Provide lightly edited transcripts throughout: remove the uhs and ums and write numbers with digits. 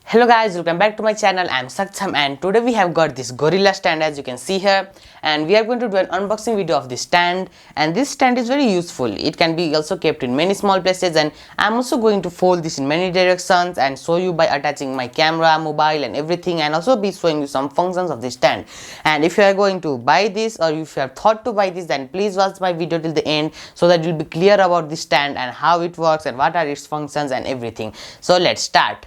Hello guys, welcome back to my channel. I am Saksham and today we have got this gorilla stand as you can see here, and we are going to do an unboxing video of this stand. And this stand is very useful. It can be also kept in many small places, and I am also going to fold this in many directions and show you by attaching my camera, mobile and everything, and also be showing you some functions of this stand. And if you are going to buy this or if you have thought to buy this, then please watch my video till the end so that you will be clear about this stand and how it works and what are its functions and everything. So let's start.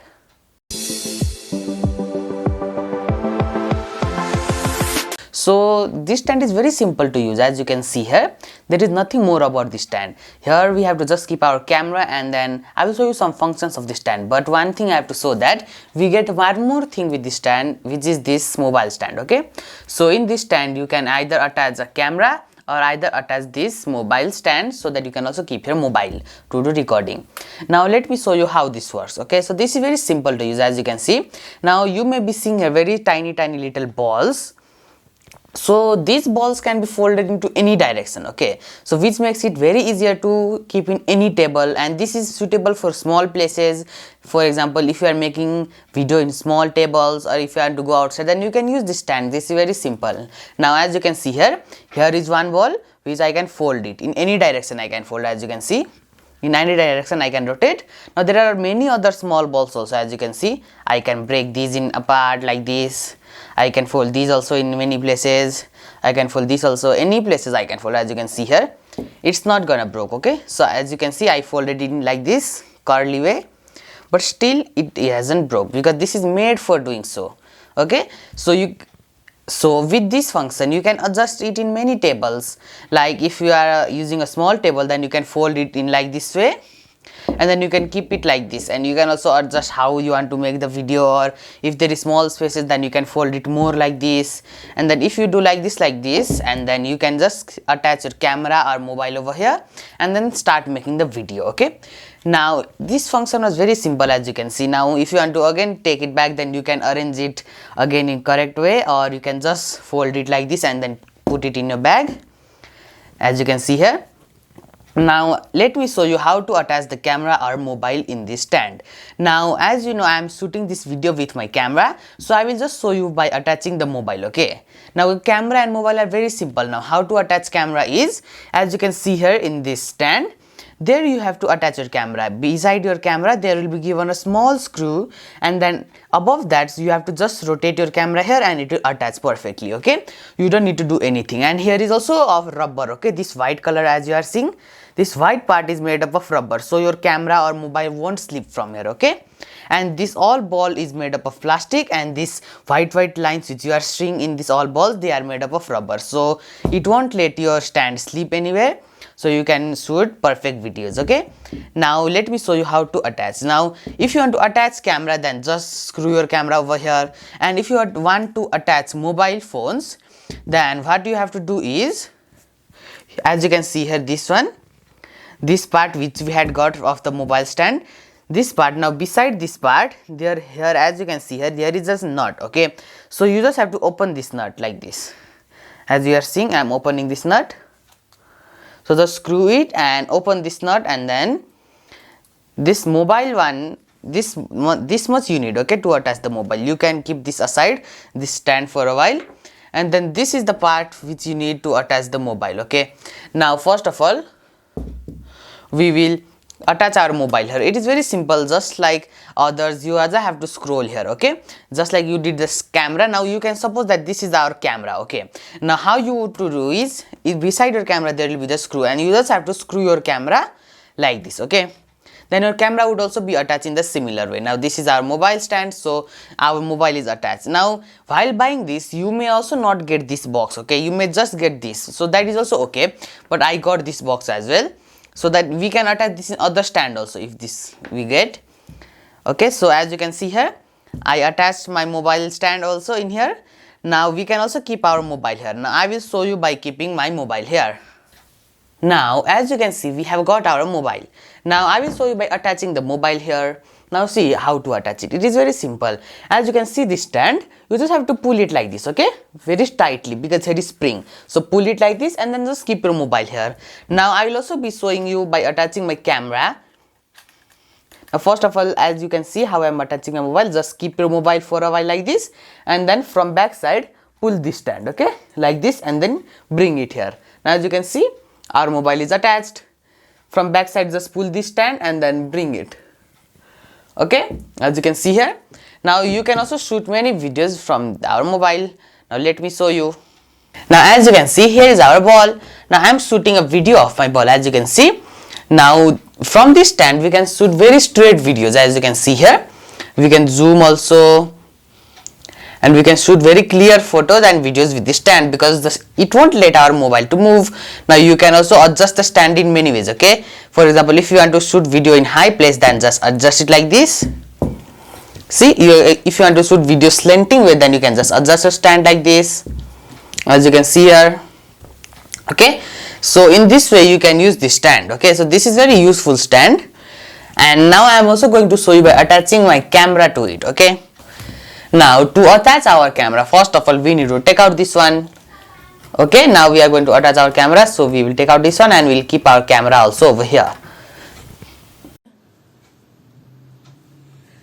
So this stand is very simple to use. As you can see here, there is nothing more about this stand. Here we have to just keep our camera, and then I will show you some functions of this stand. But one thing I have to show that we get one more thing with this stand, which is this mobile stand. Okay, so in this stand you can either attach a camera or either attach this mobile stand so that you can also keep your mobile to do recording. Now let me show you how this works. Okay, so this is very simple to use. As you can see, now you may be seeing a very tiny little balls. So these balls can be folded into any direction. Okay, so which makes it very easier to keep in any table, and this is suitable for small places. For example, if you are making video in small tables, or if you want to go outside, then you can use this stand. This is very simple. Now as you can see here, here is one ball which I can fold it in any direction. I can fold, as you can see, in any direction I can rotate. Now there are many other small balls also. As you can see, I can break these in apart like this. I can fold these also in many places. I can fold this also any places I can fold. As you can see here, it's not gonna broke. Okay, so as you can see, I folded it in like this curly way, but still it hasn't broke because this is made for doing so. Okay, so with this function you can adjust it in many tables. Like if you are using a small table, then you can fold it in like this way, and then you can keep it like this, and you can also adjust how you want to make the video. Or if there is small spaces, then you can fold it more like this, and then if you do like this, and then you can just attach your camera or mobile over here and then start making the video. Okay, now this function was very simple, as you can see. Now if you want to again take it back, then you can arrange it again in correct way, or you can just fold it like this and then put it in your bag, as you can see here. Now let me show you how to attach the camera or mobile in this stand. Now as you know, I am shooting this video with my camera, so I will just show you by attaching the mobile. Okay, now camera and mobile are very simple. Now how to attach camera is, as you can see here in this stand, there you have to attach your camera. Beside your camera there will be given a small screw, and then above that you have to just rotate your camera here and it will attach perfectly. Okay, you don't need to do anything. And here is also of rubber. Okay, this white color, as you are seeing, this white part is made up of rubber, so your camera or mobile won't slip from here. Okay, and this all ball is made up of plastic, and this white lines which you are seeing in this all balls, they are made up of rubber, so it won't let your stand slip anywhere, so you can shoot perfect videos. Okay, now let me show you how to attach. Now if you want to attach camera, then just screw your camera over here, and if you want to attach mobile phones, then what you have to do is, as you can see here, this part which we had got of the mobile stand, this part. Now beside this part, here as you can see here, there is just nut. Okay, so you just have to open this nut like this. As you are seeing, I am opening this nut. So just screw it and open this nut, and then this mobile one, this much you need. Okay, to attach the mobile. You can keep this aside, this stand, for a while, and then this is the part which you need to attach the mobile. Okay, now first of all we will attach our mobile here. It is very simple, just like others. You also have to scroll here. Okay, just like you did this camera. Now you can suppose that this is our camera. Okay, now how you would to do is beside your camera there will be the screw, and you just have to screw your camera like this. Okay, then your camera would also be attached in the similar way. Now this is our mobile stand, so our mobile is attached. Now while buying this, you may also not get this box. Okay, you may just get this, so that is also okay, but I got this box as well, so that we can attach this in other stand also if this we get. Okay, so as you can see here, I attached my mobile stand also in here. Now we can also keep our mobile here. Now I will show you by keeping my mobile here. Now as you can see, we have got our mobile. Now I will show you by attaching the mobile here. Now see how to attach it. It is very simple. As you can see this stand, you just have to pull it like this. Okay, very tightly, because here is spring. So pull it like this and then just keep your mobile here. Now I will also be showing you by attaching my camera. First of all, as you can see how I am attaching a mobile, just keep your mobile for a while like this, and then from back side pull this stand, okay, like this, and then bring it here. Now as you can see our mobile is attached. From back side just pull this stand and then bring it, okay, as you can see here. Now you can also shoot many videos from our mobile. Now let me show you. Now as you can see, here is our ball. Now I am shooting a video of my ball, as you can see. Now from this stand we can shoot very straight videos, as you can see here. We can zoom also, and we can shoot very clear photos and videos with this stand, because it won't let our mobile to move. Now you can also adjust the stand in many ways, okay. For example, if you want to shoot video in high place, then just adjust it like this. See, if you want to shoot video slanting way, then you can just adjust the stand like this, as you can see here, okay. So in this way you can use this stand, okay. So this is very useful stand, and now I am also going to show you by attaching my camera to it, okay. Now to attach our camera, first of all we need to take out this one, okay. Now we are going to attach our camera, so we will take out this one and we will keep our camera also over here.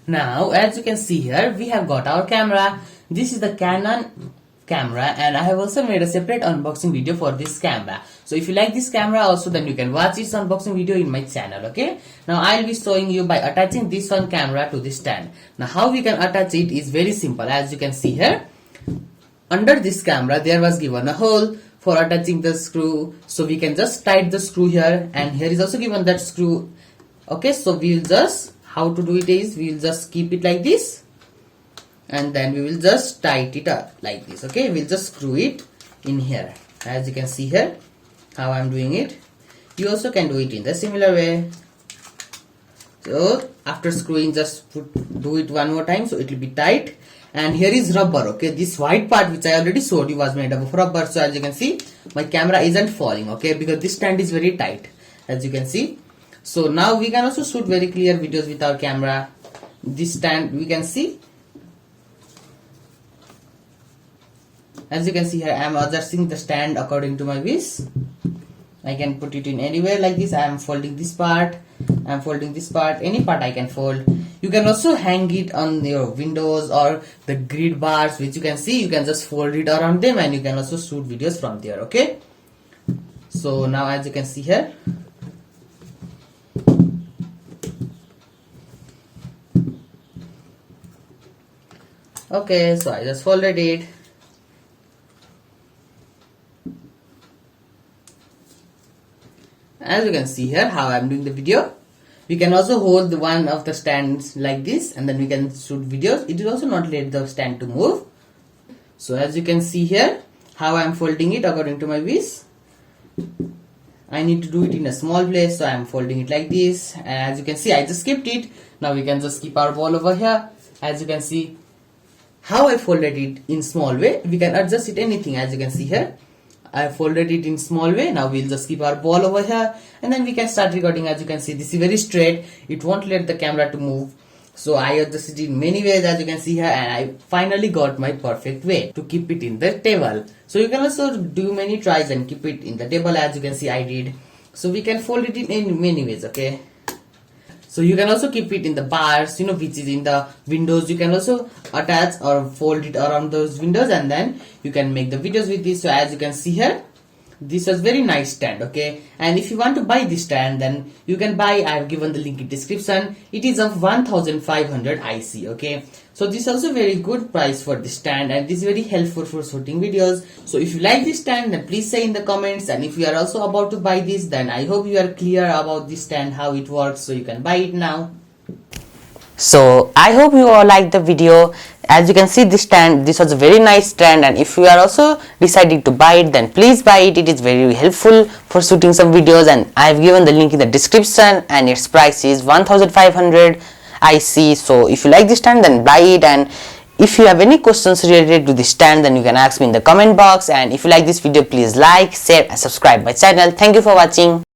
Now as you can see here, we have got our camera. This is the Canon camera, and I have also made a separate unboxing video for this camera. So if you like this camera also, then you can watch its unboxing video in my channel, okay. Now I will be showing you by attaching this one camera to this stand. Now how we can attach it is very simple. As you can see here, under this camera there was given a hole for attaching the screw, so we can just tight the screw here, and here is also given that screw, okay. So we will just, how to do it is, we will just keep it like this, and then we will just tight it up like this, okay. We'll just screw it in here, as you can see here how I'm doing it. You also can do it in the similar way. So after screwing, just do it one more time, so it will be tight. And here is rubber, okay. This white part which I already showed you was made up of rubber. So as you can see, my camera isn't falling, okay, because this stand is very tight, as you can see. So now we can also shoot very clear videos with our camera. This stand, we can see, as you can see here, I am adjusting the stand according to my wish. I can put it in anywhere like this. I am folding this part, I am folding this part, any part I can fold. You can also hang it on your windows or the grid bars, which you can see. You can just fold it around them, and you can also shoot videos from there, okay. So now as you can see here, okay, so I just folded it. As you can see here how I am doing the video. We can also hold the one of the stands like this, and then we can shoot videos. It will also not let the stand to move. So as you can see here how I am folding it according to my wish. I need to do it in a small place, so I am folding it like this. And as you can see, I just kept it. Now we can just keep our ball over here. As you can see how I folded it in small way. We can adjust it anything, as you can see here. I folded it in small way. Now we'll just keep our ball over here, and then we can start recording. As you can see, this is very straight. It won't let the camera to move. So I adjusted it in many ways, as you can see here, and I finally got my perfect way to keep it in the table. So you can also do many tries and keep it in the table, as you can see I did. So we can fold it in many ways, okay. So you can also keep it in the bars, which is in the windows. You can also attach or fold it around those windows, and then you can make the videos with this. So as you can see here, this was very nice stand, okay. And if you want to buy this stand, then you can buy. I have given the link in description. It is of 1500 IC, okay. So this is also very good price for this stand, and this is very helpful for shooting videos. So if you like this stand, then please say in the comments. And if you are also about to buy this, then I hope you are clear about this stand, how it works, so you can buy it now. So I hope you all liked the video. As you can see, this was a very nice stand, and if you are also deciding to buy it, then please buy it. It is very helpful for shooting some videos, and I have given the link in the description, and its price is 1500 IC. So if you like this stand, then buy it. And if you have any questions related to this stand, then you can ask me in the comment box. And if you like this video, please like, share and subscribe my channel. Thank you for watching.